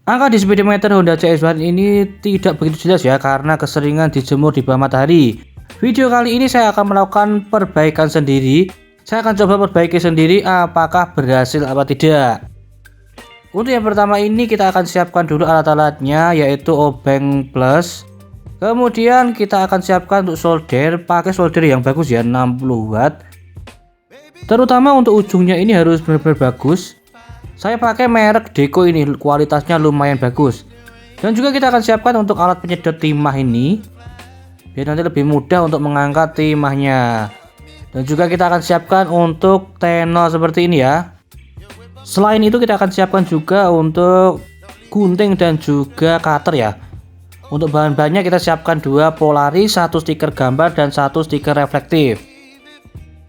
Angka di speedometer Honda CS1 ini tidak begitu jelas ya karena keseringan dijemur di bawah matahari. Video kali ini saya akan melakukan perbaikan sendiri. Saya akan coba perbaiki sendiri apakah berhasil apa tidak. Untuk yang pertama ini kita akan siapkan dulu alat-alatnya, yaitu obeng plus. Kemudian kita akan siapkan untuk solder, pakai solder yang bagus ya, 60 watt. Terutama untuk ujungnya ini harus benar-benar bagus. Saya pakai merek Deco ini, kualitasnya lumayan bagus. Dan juga kita akan siapkan untuk alat penyedot timah ini, biar nanti lebih mudah untuk mengangkat timahnya. Dan juga kita akan siapkan untuk tenol seperti ini ya. Selain itu kita akan siapkan juga untuk gunting dan juga cutter ya. Untuk bahan-bahannya kita siapkan 2 Polaris, 1 stiker gambar dan 1 stiker reflektif.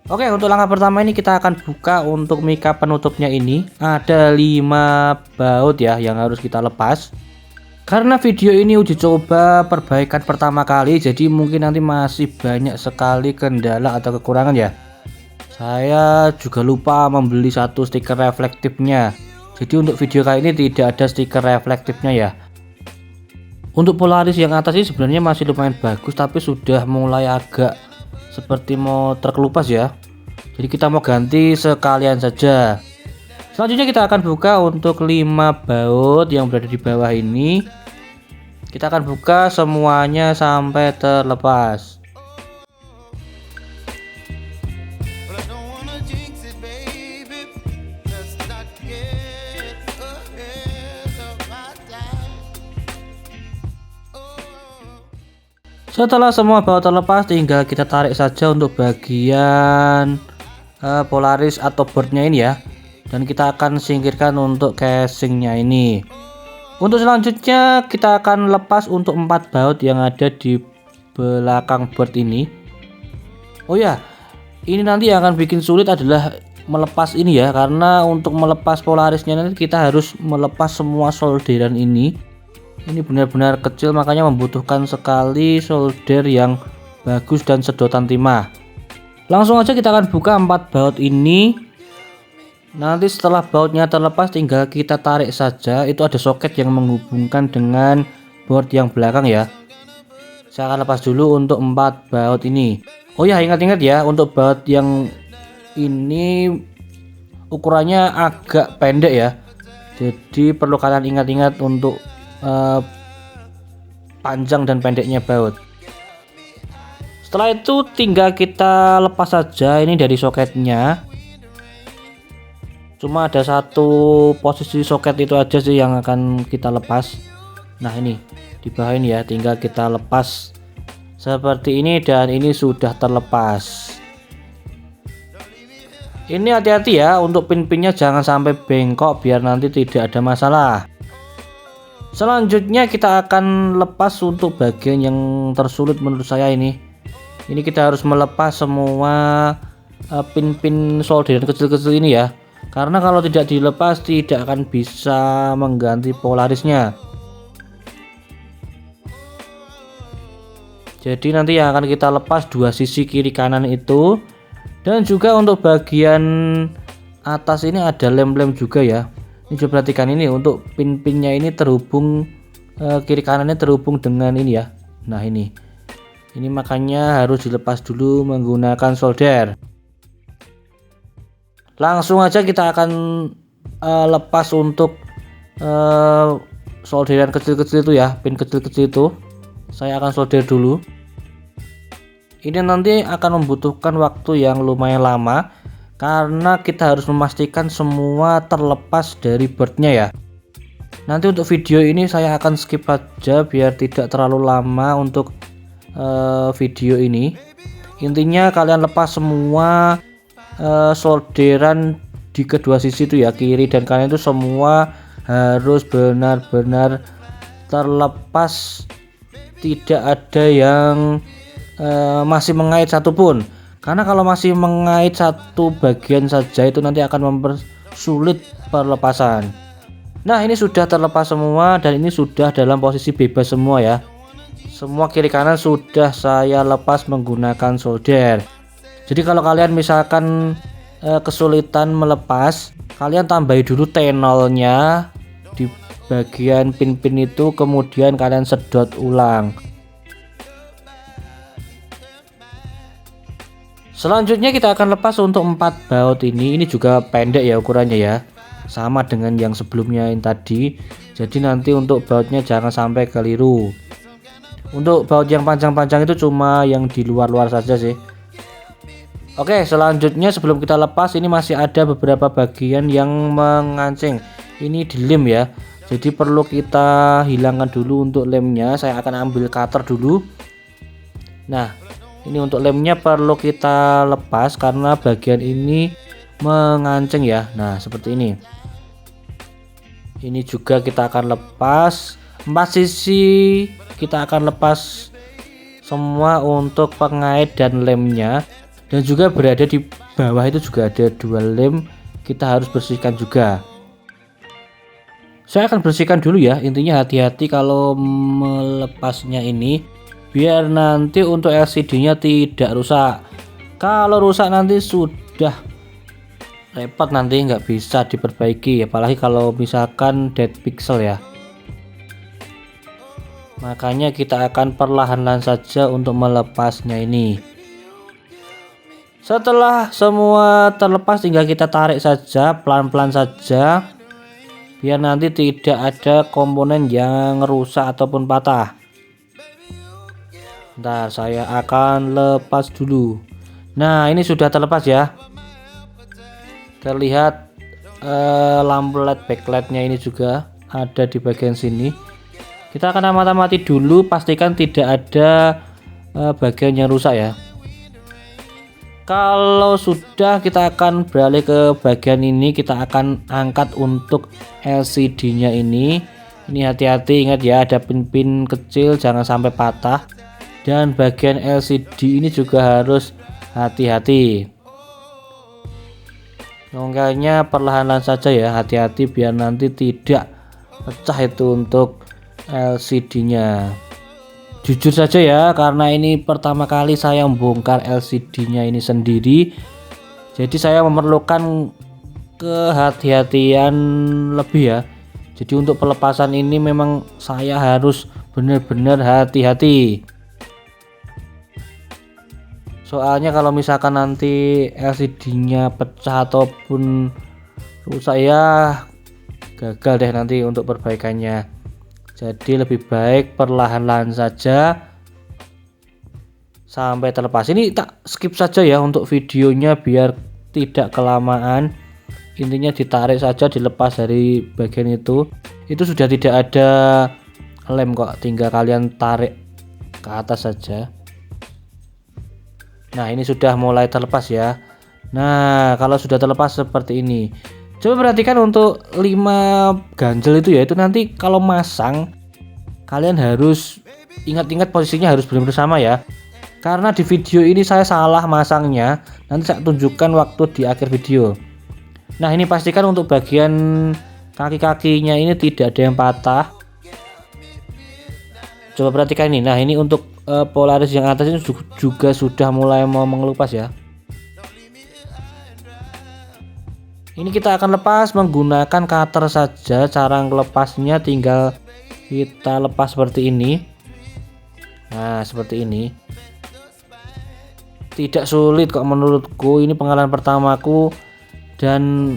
Oke, untuk langkah pertama ini kita akan buka untuk mika penutupnya ini. Ada 5 baut ya yang harus kita lepas. Karena video ini uji coba perbaikan pertama kali, jadi mungkin nanti masih banyak sekali kendala atau kekurangan ya. Saya juga lupa membeli 1 stiker reflektifnya. Jadi untuk video kali ini tidak ada stiker reflektifnya ya. Untuk Polaris yang atas ini sebenarnya masih lumayan bagus, tapi sudah mulai agak seperti mau terkelupas ya. Jadi kita mau ganti sekalian saja. Selanjutnya kita akan buka untuk 5 baut yang berada di bawah ini. Kita akan buka semuanya sampai terlepas. Setelah semua baut terlepas, tinggal kita tarik saja untuk bagian Polaris atau boardnya ini ya. Dan kita akan singkirkan untuk casingnya ini. Untuk selanjutnya kita akan lepas untuk 4 baut yang ada di belakang board ini. Oh ya, ini nanti yang akan bikin sulit adalah melepas ini ya, karena untuk melepas Polarisnya nanti kita harus melepas semua solderan ini. Ini benar-benar kecil, makanya membutuhkan sekali solder yang bagus dan sedotan timah. Langsung aja kita akan buka 4 baut ini. Nanti setelah bautnya terlepas tinggal kita tarik saja. Itu ada soket yang menghubungkan dengan board yang belakang ya. Saya akan lepas dulu untuk 4 baut ini. Oh ya, ingat-ingat ya, untuk baut yang ini ukurannya agak pendek ya. Jadi perlu kalian ingat-ingat untuk panjang dan pendeknya baut. Setelah itu tinggal kita lepas saja ini dari soketnya. Cuma ada 1 posisi soket itu aja sih yang akan kita lepas. Nah ini di bawah ini ya, tinggal kita lepas seperti ini dan ini sudah terlepas. Ini hati-hati ya, untuk pin-pinnya jangan sampai bengkok biar nanti tidak ada masalah. Selanjutnya kita akan lepas untuk bagian yang tersulit menurut saya ini. Ini kita harus melepas semua pin-pin solderan kecil-kecil ini ya. Karena kalau tidak dilepas tidak akan bisa mengganti Polarisnya. Jadi nanti yang akan kita lepas 2 sisi kiri kanan itu. Dan juga untuk bagian atas ini ada lem-lem juga ya. Ini coba perhatikan ini, untuk pin-pinnya ini terhubung kiri kanannya terhubung dengan ini ya. Nah ini makanya harus dilepas dulu menggunakan solder. Langsung aja kita akan lepas untuk solderan kecil-kecil itu ya, pin kecil-kecil itu. Saya akan solder dulu. Ini nanti akan membutuhkan waktu yang lumayan lama, karena kita harus memastikan semua terlepas dari boardnya ya. Nanti untuk video ini saya akan skip aja biar tidak terlalu lama untuk video ini. Intinya kalian lepas semua solderan di kedua sisi itu ya, kiri dan kanan itu semua harus benar-benar terlepas, tidak ada yang masih mengait satupun. Karena kalau masih mengait satu bagian saja itu nanti akan mempersulit perlepasan. Nah ini sudah terlepas semua dan ini sudah dalam posisi bebas semua ya. Semua kiri kanan sudah saya lepas menggunakan solder. Jadi kalau kalian misalkan kesulitan melepas, kalian tambahi dulu tenolnya di bagian pin-pin itu, kemudian kalian sedot ulang. Selanjutnya kita akan lepas untuk 4 baut ini juga pendek ya ukurannya ya, sama dengan yang sebelumnya yang tadi. Jadi nanti untuk bautnya jangan sampai keliru. Untuk baut yang panjang-panjang itu cuma yang di luar-luar saja sih. Oke, selanjutnya sebelum kita lepas ini masih ada beberapa bagian yang mengancing. Ini di lem ya. Jadi perlu kita hilangkan dulu untuk lemnya. Saya akan ambil cutter dulu. Nah, ini untuk lemnya perlu kita lepas karena bagian ini mengancing ya. Nah, seperti ini. Ini juga kita akan lepas 4 sisi, kita akan lepas semua untuk pengait dan lemnya. Dan juga berada di bawah itu juga ada 2 lem, kita harus bersihkan juga. Saya akan bersihkan dulu ya. Intinya hati-hati kalau melepasnya ini, biar nanti untuk LCD-nya tidak rusak. Kalau rusak nanti sudah repot, nanti nggak bisa diperbaiki, apalagi kalau misalkan dead pixel ya. Makanya kita akan perlahan-lahan saja untuk melepasnya ini. Setelah semua terlepas tinggal kita tarik saja pelan-pelan saja, biar nanti tidak ada komponen yang rusak ataupun patah. Bentar, saya akan lepas dulu. Nah, ini sudah terlepas ya. Terlihat lampu LED backlightnya ini juga ada di bagian sini. Kita akan amati dulu, pastikan tidak ada bagian yang rusak ya. Kalau sudah, kita akan beralih ke bagian ini. Kita akan angkat untuk LCD-nya ini. Ini hati-hati, ingat ya, ada pin-pin kecil jangan sampai patah. Dan bagian LCD ini juga harus hati-hati. Longgarnya perlahan-lahan saja ya, hati-hati biar nanti tidak pecah itu untuk LCD-nya. Jujur saja ya, karena ini pertama kali saya membongkar LCD-nya ini sendiri, jadi saya memerlukan kehati-hatian lebih ya. Jadi untuk pelepasan ini memang saya harus benar-benar hati-hati. Soalnya kalau misalkan nanti LCD-nya pecah ataupun rusak ya gagal deh nanti untuk perbaikannya. Jadi lebih baik perlahan-lahan saja sampai terlepas. Ini tak skip saja ya untuk videonya biar tidak kelamaan. Intinya ditarik saja, dilepas dari bagian itu sudah tidak ada lem kok, tinggal kalian tarik ke atas saja. Nah, ini sudah mulai terlepas ya. Nah, kalau sudah terlepas seperti ini, coba perhatikan untuk 5 ganjel itu ya, itu nanti kalau masang kalian harus ingat-ingat posisinya harus benar-benar sama ya. Karena di video ini saya salah masangnya, nanti saya tunjukkan waktu di akhir video. Nah, ini pastikan untuk bagian kaki-kakinya ini tidak ada yang patah. Coba perhatikan ini. Nah, ini untuk Polaris yang atas ini juga sudah mulai mau mengelupas ya. Ini kita akan lepas menggunakan cutter saja. Cara melepasnya tinggal kita lepas seperti ini. Nah, seperti ini. Tidak sulit kok menurutku, ini pengalaman pertamaku dan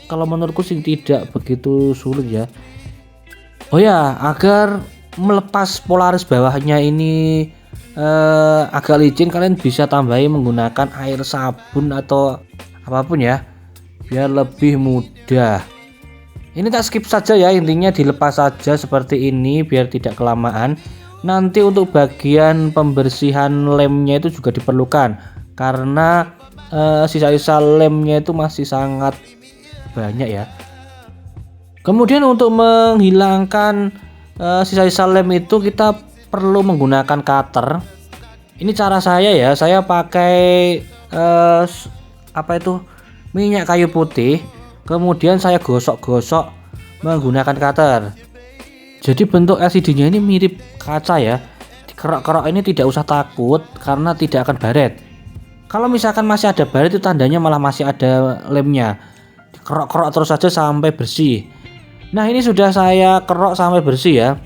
kalau menurutku sih tidak begitu sulit ya. Oh ya, agar melepas Polaris bawahnya ini agak licin, kalian bisa tambahi menggunakan air sabun atau apapun ya, biar lebih mudah. Ini tak skip saja ya, intinya dilepas saja seperti ini biar tidak kelamaan. Nanti untuk bagian pembersihan lemnya itu juga diperlukan karena sisa-sisa lemnya itu masih sangat banyak ya. Kemudian untuk menghilangkan sisa-sisa lem itu kita perlu menggunakan cutter. Ini cara saya ya, saya pakai minyak kayu putih, kemudian saya gosok-gosok menggunakan cutter. Jadi bentuk LCD-nya ini mirip kaca ya. Kerok-kerok ini tidak usah takut karena tidak akan baret. Kalau misalkan masih ada baret itu tandanya malah masih ada lemnya. Kerok-kerok terus saja sampai bersih. Nah, ini sudah saya kerok sampai bersih ya.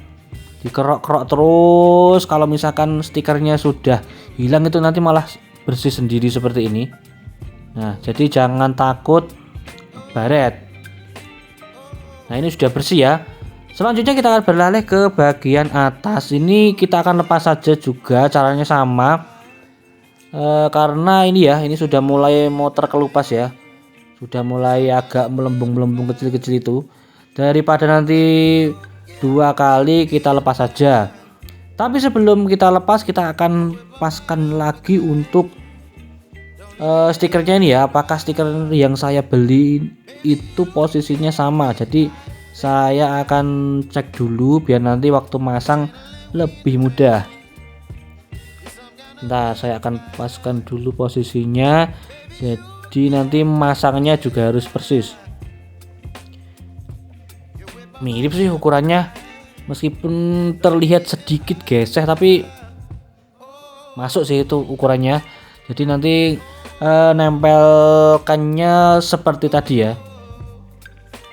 Dikerok-kerok terus. Kalau misalkan stikernya sudah hilang itu nanti malah bersih sendiri seperti ini. Nah, jadi jangan takut baret. Nah, ini sudah bersih ya. Selanjutnya kita akan beralih ke bagian atas. Ini kita akan lepas saja juga, caranya sama. Karena ini ya, ini sudah mulai mau terkelupas ya. Sudah mulai agak melembung-melembung kecil-kecil itu. Daripada nanti 2 kali, kita lepas saja. Tapi sebelum kita lepas, kita akan paskan lagi untuk stikernya ini ya. Apakah stiker yang saya beli itu posisinya sama. Jadi saya akan cek dulu biar nanti waktu masang lebih mudah. Nah, saya akan paskan dulu posisinya. Jadi nanti masangnya juga harus persis. Mirip sih ukurannya, meskipun terlihat sedikit geseh tapi masuk sih itu ukurannya. Jadi nanti nempelkannya seperti tadi ya.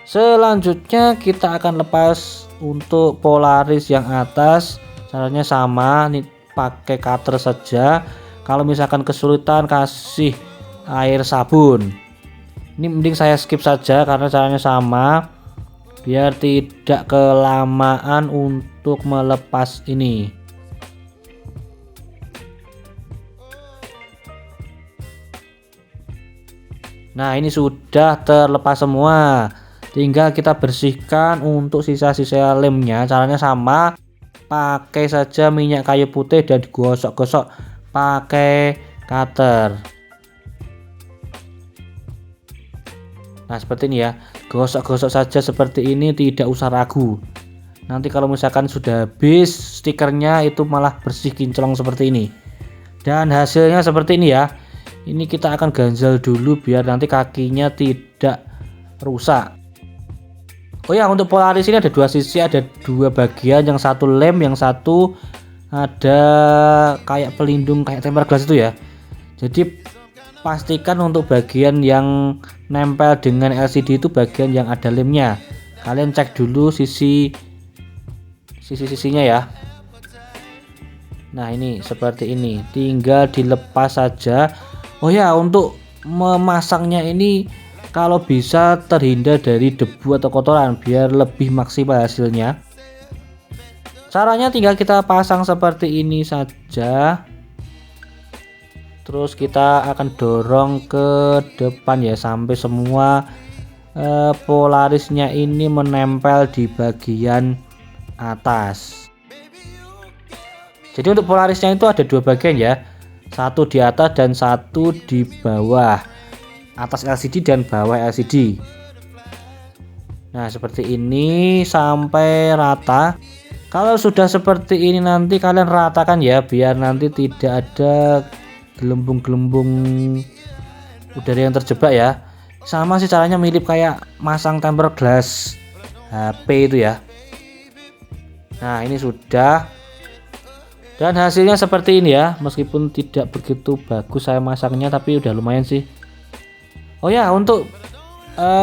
Selanjutnya kita akan lepas untuk Polaris yang atas. Caranya sama, nih pakai cutter saja. Kalau misalkan kesulitan kasih air sabun. Ini mending saya skip saja karena caranya sama, biar tidak kelamaan untuk melepas ini. Nah, ini sudah terlepas semua. Tinggal kita bersihkan untuk sisa-sisa lemnya. Caranya sama, pakai saja minyak kayu putih dan digosok-gosok pakai cutter. Nah, seperti ini ya. Gosok-gosok saja seperti ini, tidak usah ragu. Nanti kalau misalkan sudah habis stikernya itu malah bersih kinclong seperti ini. Dan hasilnya seperti ini ya. Ini kita akan ganjel dulu biar nanti kakinya tidak rusak. Oh ya, untuk Polaris ini ada 2 sisi, ada 2 bagian, yang satu lem, yang satu ada kayak pelindung kayak tempered glass itu ya. Jadi pastikan untuk bagian yang nempel dengan LCD itu bagian yang ada lemnya. Kalian cek dulu sisi-sisinya ya. Nah, ini seperti ini, tinggal dilepas saja. Oh ya, untuk memasangnya ini kalau bisa terhindar dari debu atau kotoran biar lebih maksimal hasilnya. Caranya tinggal kita pasang seperti ini saja. Terus kita akan dorong ke depan ya sampai semua Polarisnya ini menempel di bagian atas. Jadi untuk Polarisnya itu ada 2 bagian ya. Satu di atas dan satu di bawah. Atas LCD dan bawah LCD. Nah, seperti ini sampai rata. Kalau sudah seperti ini nanti kalian ratakan ya, biar nanti tidak ada gelembung-gelembung udara yang terjebak ya. Sama sih caranya, mirip kayak masang tempered glass HP itu ya. Nah, ini sudah. Dan hasilnya seperti ini ya. Meskipun tidak begitu bagus saya masangnya, tapi udah lumayan sih. Oh ya, untuk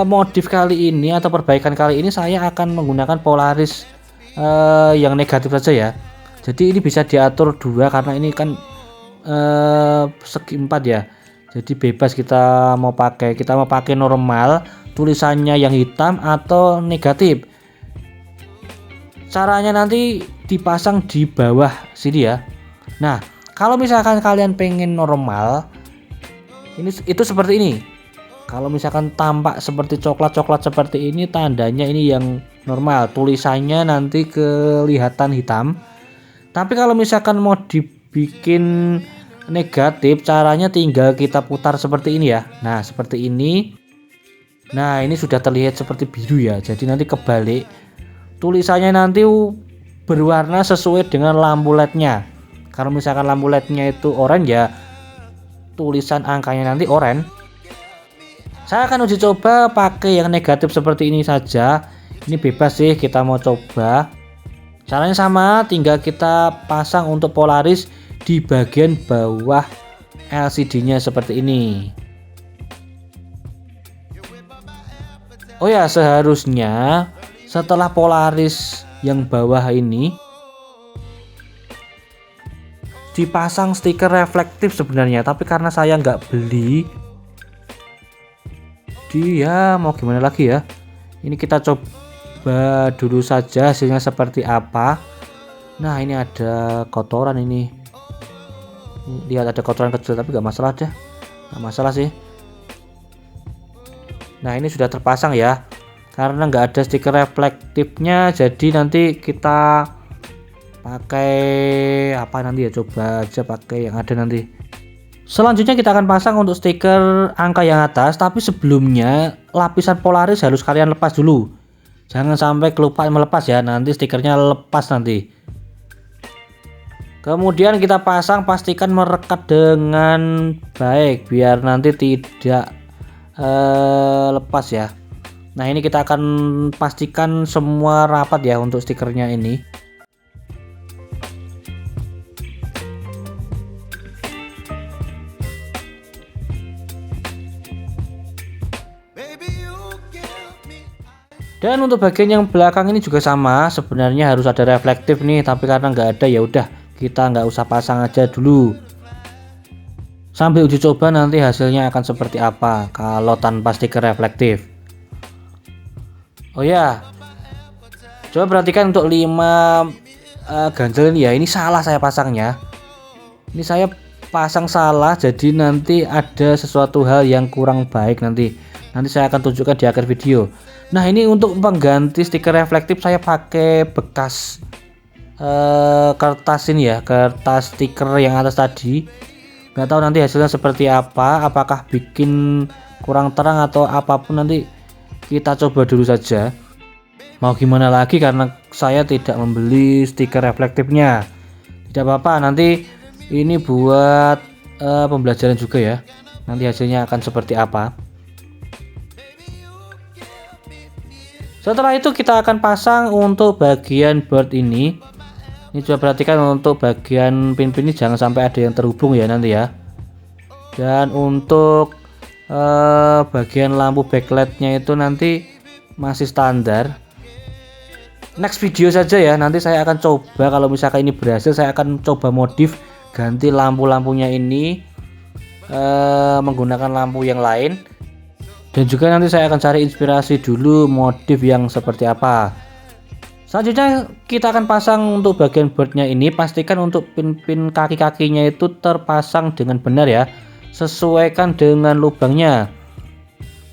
modif kali ini atau perbaikan kali ini saya akan menggunakan Polaris yang negatif saja ya. Jadi ini bisa diatur 2 karena ini kan segi 4 ya. Jadi bebas kita mau pakai normal, tulisannya yang hitam atau negatif. Caranya nanti dipasang di bawah sini ya. Nah, kalau misalkan kalian pengen normal, itu seperti ini. Kalau misalkan tampak seperti coklat-coklat seperti ini, tandanya ini yang normal, tulisannya nanti kelihatan hitam. Tapi kalau misalkan mau dibikin negatif, caranya tinggal kita putar seperti ini ya. Nah, seperti ini. Nah, ini sudah terlihat seperti biru ya. Jadi nanti kebalik, tulisannya nanti berwarna sesuai dengan lampu LED-nya. Kalau misalkan lampu LED-nya itu oranye ya, tulisan angkanya nanti oranye. Saya akan uji coba pakai yang negatif seperti ini saja. Ini bebas sih, kita mau coba. Caranya sama, tinggal kita pasang untuk Polaris di bagian bawah LCD-nya seperti ini. Oh ya, seharusnya setelah Polaris yang bawah ini dipasang stiker reflektif sebenarnya, tapi karena saya nggak beli, dia mau gimana lagi ya. Ini kita coba dulu saja hasilnya seperti apa. Nah, ini ada kotoran ini. Lihat ada kotoran kecil, tapi nggak masalah deh, nggak masalah sih. Nah, ini sudah terpasang ya. Karena nggak ada stiker reflektifnya, jadi nanti kita pakai apa nanti ya, coba aja pakai yang ada nanti. Selanjutnya kita akan pasang untuk stiker angka yang atas, tapi sebelumnya lapisan Polaris harus kalian lepas dulu. Jangan sampai kelupaan melepas ya, nanti stikernya lepas nanti. Kemudian kita pasang, pastikan merekat dengan baik biar nanti tidak lepas ya. Nah, ini kita akan pastikan semua rapat ya untuk stikernya ini. Dan untuk bagian yang belakang ini juga sama, sebenarnya harus ada reflektif nih, tapi karena nggak ada ya udah kita nggak usah pasang aja dulu. Sambil uji coba nanti hasilnya akan seperti apa kalau tanpa stiker reflektif. Oh ya, coba perhatikan untuk 5 ganjel ini ya, ini salah saya pasangnya. Ini saya pasang salah, jadi nanti ada sesuatu hal yang kurang baik nanti saya akan tunjukkan di akhir video. Nah, ini untuk pengganti stiker reflektif saya pakai bekas kertas ini ya, kertas stiker yang atas tadi. Nggak tahu nanti hasilnya seperti apa, apakah bikin kurang terang atau apapun, nanti kita coba dulu saja. Mau gimana lagi karena saya tidak membeli stiker reflektifnya. Tidak apa-apa, nanti ini buat pembelajaran juga ya. Nanti hasilnya akan seperti apa. Setelah itu kita akan pasang untuk bagian board ini. Ini coba perhatikan untuk bagian pin-pin ini jangan sampai ada yang terhubung ya nanti ya. Dan untuk bagian lampu backlightnya itu nanti masih standar. Next video saja ya, nanti saya akan coba kalau misalkan ini berhasil, saya akan coba modif ganti lampu-lampunya ini menggunakan lampu yang lain. Dan juga nanti saya akan cari inspirasi dulu modif yang seperti apa. Selanjutnya kita akan pasang untuk bagian boardnya ini. Pastikan untuk pin-pin kaki-kakinya itu terpasang dengan benar ya. Sesuaikan dengan lubangnya.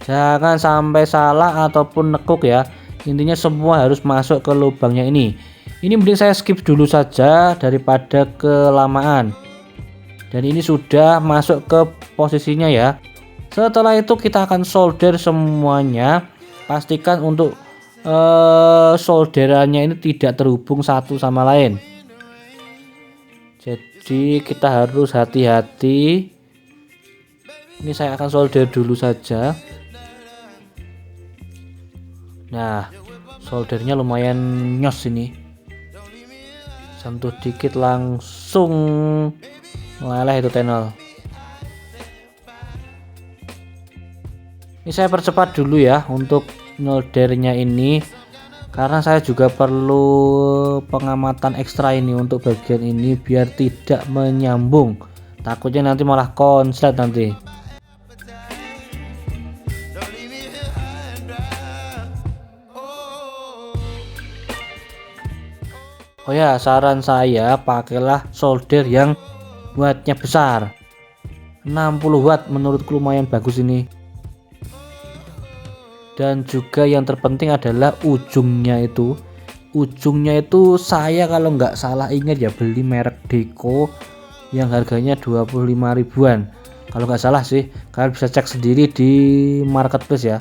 Jangan sampai salah ataupun nekuk ya. Intinya semua harus masuk ke lubangnya ini. Ini mending saya skip dulu saja daripada kelamaan. Dan ini sudah masuk ke posisinya ya. Setelah itu kita akan solder semuanya. Pastikan untuk solderannya ini tidak terhubung satu sama lain. Jadi kita harus hati-hati. Ini saya akan solder dulu saja. Nah, soldernya lumayan nyos ini. Sentuh dikit langsung meleleh itu tenol. Ini saya percepat dulu ya untuk soldernya ini, karena saya juga perlu pengamatan ekstra ini untuk bagian ini biar tidak menyambung. Takutnya nanti malah konslet nanti. Oh ya, saran saya pakailah solder yang wattnya besar. 60 watt menurutku lumayan bagus ini. Dan juga yang terpenting adalah ujungnya itu. Ujungnya itu saya kalau nggak salah ingat ya beli merek Deco yang harganya 25 ribuan. Kalau nggak salah sih, kalian bisa cek sendiri di marketplace ya.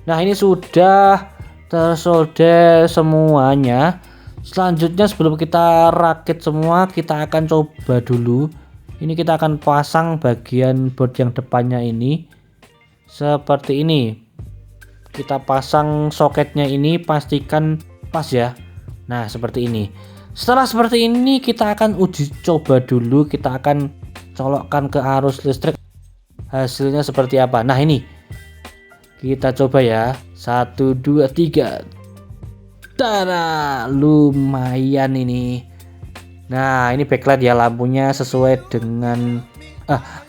Nah, ini sudah tersolder semuanya. Selanjutnya sebelum kita rakit semua, kita akan coba dulu. Ini kita akan pasang bagian board yang depannya ini seperti ini. Kita pasang soketnya ini, pastikan pas ya. Nah, seperti ini. Setelah seperti ini kita akan uji coba dulu. Kita akan colokkan ke arus listrik. Hasilnya seperti apa. Nah, ini Kita coba ya. 1 2 3. Tada, lumayan ini. Nah, ini backlight ya, lampunya sesuai dengan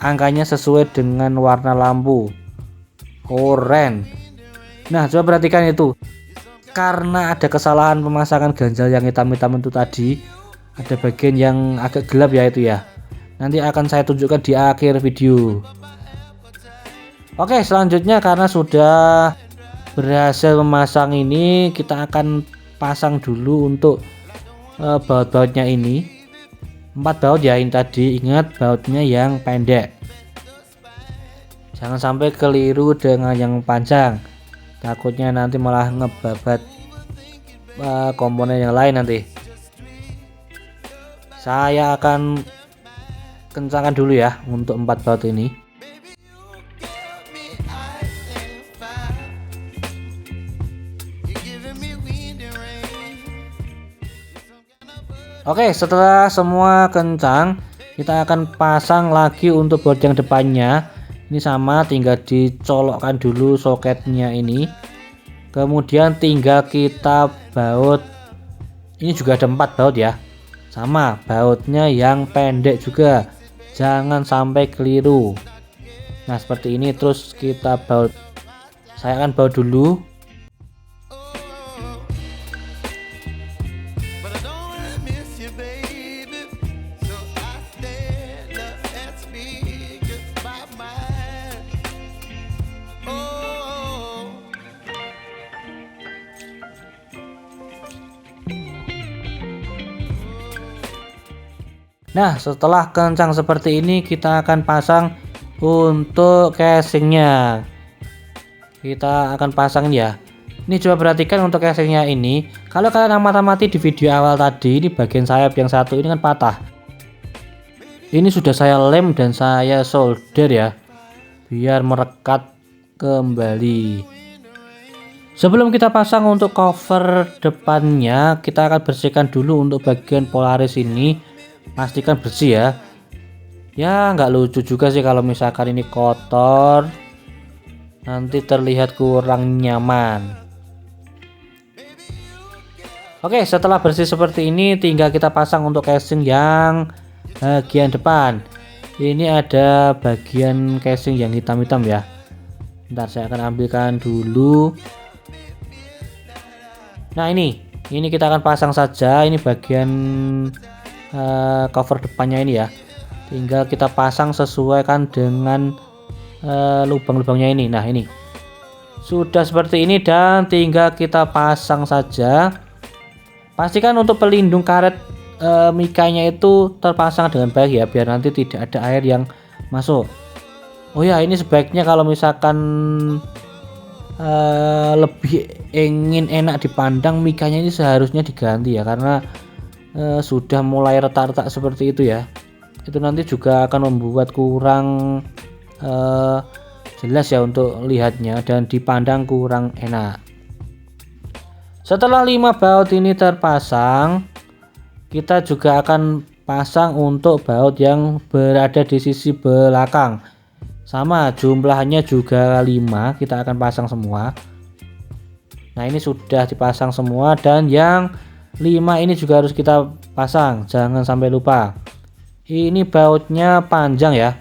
angkanya sesuai dengan warna lampu. Keren. Nah, coba perhatikan itu. Karena ada kesalahan pemasangan ganjal yang hitam-hitam itu tadi, ada bagian yang agak gelap ya itu ya. Nanti akan saya tunjukkan di akhir video. Oke, selanjutnya karena sudah berhasil memasang ini, kita akan pasang dulu untuk baut-bautnya ini. 4 baut ya ini tadi, ingat bautnya yang pendek. Jangan sampai keliru dengan yang panjang. Takutnya nanti malah ngebabat komponen yang lain nanti. Saya akan kencangkan dulu ya untuk 4 baut ini. Oke, setelah semua kencang, kita akan pasang lagi untuk baut yang depannya. Ini sama, tinggal dicolokkan dulu soketnya ini. Kemudian tinggal kita baut. Ini juga ada 4 baut ya. Sama, bautnya yang pendek juga. Jangan sampai keliru. Nah, seperti ini terus kita baut. Saya akan baut dulu. Nah, setelah kencang seperti ini, kita akan pasang untuk casingnya. Kita akan pasang ya. Ini coba perhatikan untuk casingnya ini. Kalau kalian amati di video awal tadi, ini bagian sayap yang satu ini kan patah. Ini sudah saya lem dan saya solder ya, biar merekat kembali. Sebelum kita pasang untuk cover depannya, kita akan bersihkan dulu untuk bagian Polaris ini. Pastikan bersih ya. Ya nggak lucu juga sih kalau misalkan ini kotor, nanti terlihat kurang nyaman. Oke, setelah bersih seperti ini, tinggal kita pasang untuk casing yang bagian depan. Ini ada bagian casing yang hitam-hitam ya. Ntar saya akan ambilkan dulu. Nah, ini kita akan pasang saja. Ini bagian cover depannya ini ya, tinggal kita pasang sesuaikan dengan lubang-lubangnya ini. Nah, ini sudah seperti ini dan tinggal kita pasang saja. Pastikan untuk pelindung karet mikanya itu terpasang dengan baik ya, biar nanti tidak ada air yang masuk. Oh ya, ini sebaiknya kalau misalkan lebih ingin enak dipandang, mikanya ini seharusnya diganti ya, karena sudah mulai retak-retak seperti itu ya. Itu nanti juga akan membuat kurang jelas ya untuk lihatnya dan dipandang kurang enak. Setelah 5 baut ini terpasang, kita juga akan pasang untuk baut yang berada di sisi belakang. Sama, jumlahnya juga 5, kita akan pasang semua. Nah, ini sudah dipasang semua dan yang 5 ini juga harus kita pasang, jangan sampai lupa. Ini bautnya panjang ya,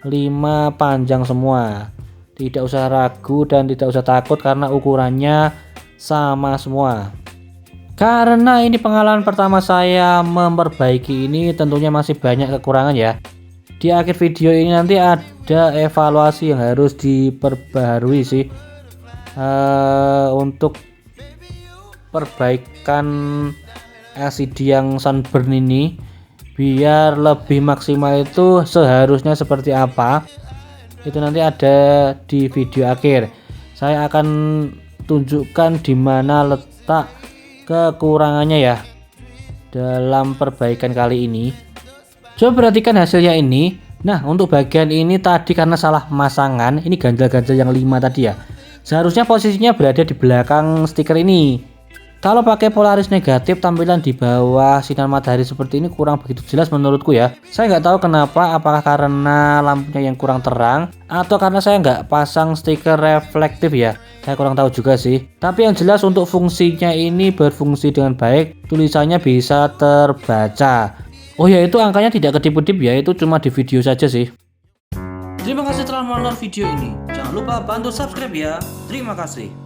5 panjang semua. Tidak usah ragu dan tidak usah takut karena ukurannya sama semua. Karena ini pengalaman pertama saya memperbaiki ini, tentunya masih banyak kekurangan ya. Di akhir video ini nanti ada evaluasi yang harus diperbaharui sih, untuk perbaikan LCD yang sunburn ini biar lebih maksimal. Itu seharusnya seperti apa, itu nanti ada di video akhir. Saya akan tunjukkan di mana letak kekurangannya ya dalam perbaikan kali ini. Coba perhatikan hasilnya ini. Nah, untuk bagian ini tadi karena salah pemasangan, ini ganjal-ganjal yang 5 tadi ya, seharusnya posisinya berada di belakang stiker ini. Kalau pakai polaris negatif, tampilan di bawah sinar matahari seperti ini kurang begitu jelas menurutku ya. Saya nggak tahu kenapa, apakah karena lampunya yang kurang terang atau karena saya nggak pasang stiker reflektif ya. Saya kurang tahu juga sih. Tapi yang jelas untuk fungsinya ini berfungsi dengan baik, tulisannya bisa terbaca. Oh ya, itu angkanya tidak kedip-kedip ya, itu cuma di video saja sih. Terima kasih telah menonton video ini. Jangan lupa bantu subscribe ya. Terima kasih.